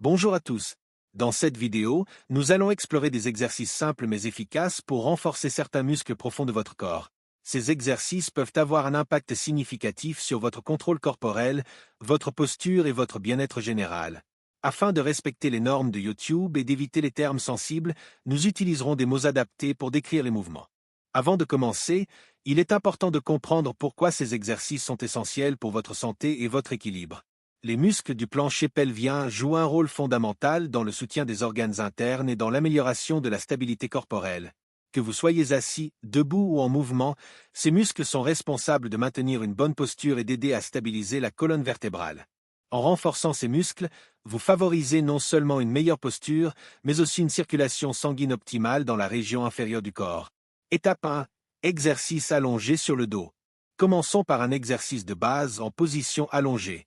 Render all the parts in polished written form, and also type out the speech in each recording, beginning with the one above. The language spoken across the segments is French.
Bonjour à tous. Dans cette vidéo, nous allons explorer des exercices simples mais efficaces pour renforcer certains muscles profonds de votre corps. Ces exercices peuvent avoir un impact significatif sur votre contrôle corporel, votre posture et votre bien-être général. Afin de respecter les normes de YouTube et d'éviter les termes sensibles, nous utiliserons des mots adaptés pour décrire les mouvements. Avant de commencer, il est important de comprendre pourquoi ces exercices sont essentiels pour votre santé et votre équilibre. Les muscles du plancher pelvien jouent un rôle fondamental dans le soutien des organes internes et dans l'amélioration de la stabilité corporelle. Que vous soyez assis, debout ou en mouvement, ces muscles sont responsables de maintenir une bonne posture et d'aider à stabiliser la colonne vertébrale. En renforçant ces muscles, vous favorisez non seulement une meilleure posture, mais aussi une circulation sanguine optimale dans la région inférieure du corps. Étape 1. Exercice allongé sur le dos. Commençons par un exercice de base en position allongée.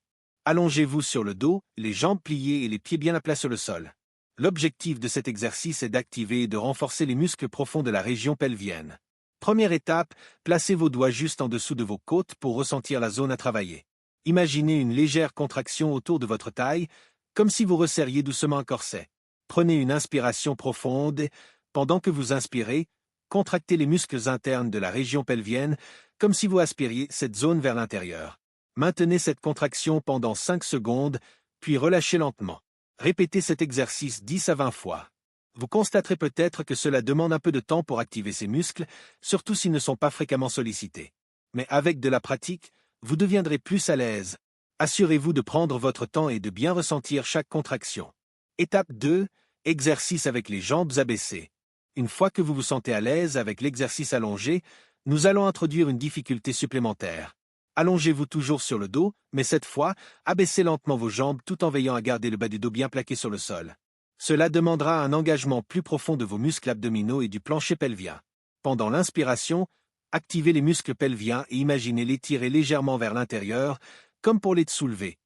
Allongez-vous sur le dos, les jambes pliées et les pieds bien à plat sur le sol. L'objectif de cet exercice est d'activer et de renforcer les muscles profonds de la région pelvienne. Première étape, placez vos doigts juste en dessous de vos côtes pour ressentir la zone à travailler. Imaginez une légère contraction autour de votre taille, comme si vous resserriez doucement un corset. Prenez une inspiration profonde et, pendant que vous inspirez, contractez les muscles internes de la région pelvienne, comme si vous aspiriez cette zone vers l'intérieur. Maintenez cette contraction pendant 5 secondes, puis relâchez lentement. Répétez cet exercice 10 à 20 fois. Vous constaterez peut-être que cela demande un peu de temps pour activer ces muscles, surtout s'ils ne sont pas fréquemment sollicités. Mais avec de la pratique, vous deviendrez plus à l'aise. Assurez-vous de prendre votre temps et de bien ressentir chaque contraction. Étape 2. Exercice avec les jambes abaissées. Une fois que vous vous sentez à l'aise avec l'exercice allongé, nous allons introduire une difficulté supplémentaire. Allongez-vous toujours sur le dos, mais cette fois, abaissez lentement vos jambes tout en veillant à garder le bas du dos bien plaqué sur le sol. Cela demandera un engagement plus profond de vos muscles abdominaux et du plancher pelvien. Pendant l'inspiration, activez les muscles pelviens et imaginez les tirer légèrement vers l'intérieur, comme pour les soulever.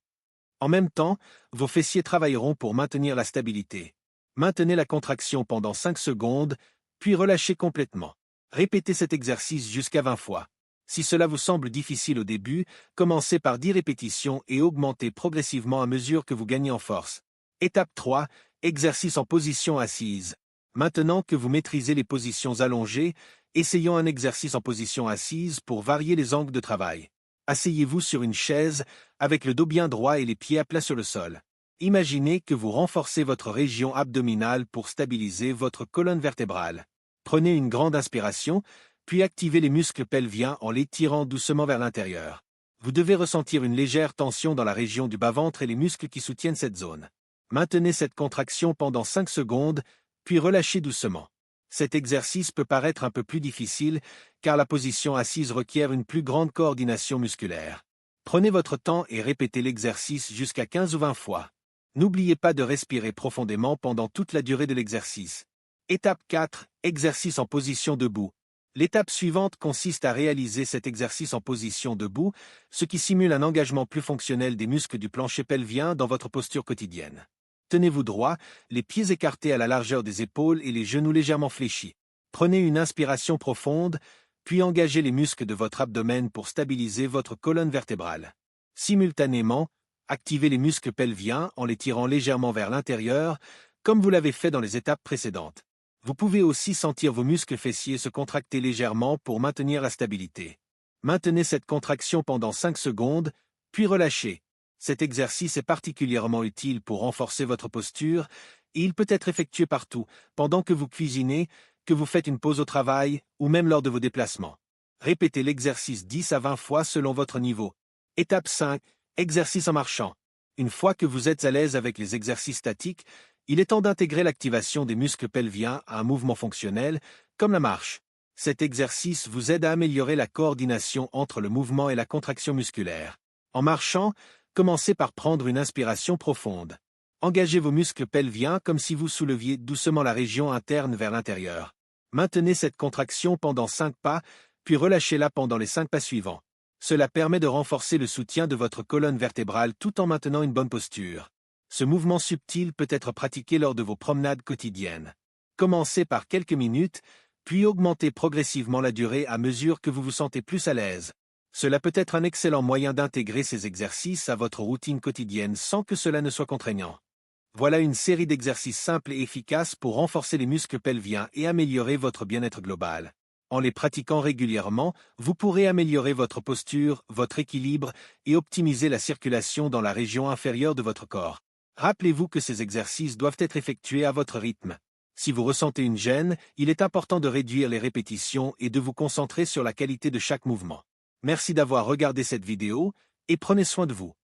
En même temps, vos fessiers travailleront pour maintenir la stabilité. Maintenez la contraction pendant 5 secondes, puis relâchez complètement. Répétez cet exercice jusqu'à 20 fois. Si cela vous semble difficile au début, commencez par 10 répétitions et augmentez progressivement à mesure que vous gagnez en force. Étape 3. Exercice en position assise. Maintenant que vous maîtrisez les positions allongées, essayons un exercice en position assise pour varier les angles de travail. Asseyez-vous sur une chaise, avec le dos bien droit et les pieds à plat sur le sol. Imaginez que vous renforcez votre région abdominale pour stabiliser votre colonne vertébrale. Prenez une grande inspiration, puis activez les muscles pelviens en les tirant doucement vers l'intérieur. Vous devez ressentir une légère tension dans la région du bas-ventre et les muscles qui soutiennent cette zone. Maintenez cette contraction pendant 5 secondes, puis relâchez doucement. Cet exercice peut paraître un peu plus difficile, car la position assise requiert une plus grande coordination musculaire. Prenez votre temps et répétez l'exercice jusqu'à 15 ou 20 fois. N'oubliez pas de respirer profondément pendant toute la durée de l'exercice. Étape 4. Exercice en position debout. L'étape suivante consiste à réaliser cet exercice en position debout, ce qui simule un engagement plus fonctionnel des muscles du plancher pelvien dans votre posture quotidienne. Tenez-vous droit, les pieds écartés à la largeur des épaules et les genoux légèrement fléchis. Prenez une inspiration profonde, puis engagez les muscles de votre abdomen pour stabiliser votre colonne vertébrale. Simultanément, activez les muscles pelviens en les tirant légèrement vers l'intérieur, comme vous l'avez fait dans les étapes précédentes. Vous pouvez aussi sentir vos muscles fessiers se contracter légèrement pour maintenir la stabilité. Maintenez cette contraction pendant 5 secondes, puis relâchez. Cet exercice est particulièrement utile pour renforcer votre posture et il peut être effectué partout, pendant que vous cuisinez, que vous faites une pause au travail ou même lors de vos déplacements. Répétez l'exercice 10 à 20 fois selon votre niveau. Étape 5. Exercice en marchant. Une fois que vous êtes à l'aise avec les exercices statiques, il est temps d'intégrer l'activation des muscles pelviens à un mouvement fonctionnel, comme la marche. Cet exercice vous aide à améliorer la coordination entre le mouvement et la contraction musculaire. En marchant, commencez par prendre une inspiration profonde. Engagez vos muscles pelviens comme si vous souleviez doucement la région interne vers l'intérieur. Maintenez cette contraction pendant 5 pas, puis relâchez-la pendant les 5 pas suivants. Cela permet de renforcer le soutien de votre colonne vertébrale tout en maintenant une bonne posture. Ce mouvement subtil peut être pratiqué lors de vos promenades quotidiennes. Commencez par quelques minutes, puis augmentez progressivement la durée à mesure que vous vous sentez plus à l'aise. Cela peut être un excellent moyen d'intégrer ces exercices à votre routine quotidienne sans que cela ne soit contraignant. Voilà une série d'exercices simples et efficaces pour renforcer les muscles pelviens et améliorer votre bien-être global. En les pratiquant régulièrement, vous pourrez améliorer votre posture, votre équilibre et optimiser la circulation dans la région inférieure de votre corps. Rappelez-vous que ces exercices doivent être effectués à votre rythme. Si vous ressentez une gêne, il est important de réduire les répétitions et de vous concentrer sur la qualité de chaque mouvement. Merci d'avoir regardé cette vidéo et prenez soin de vous.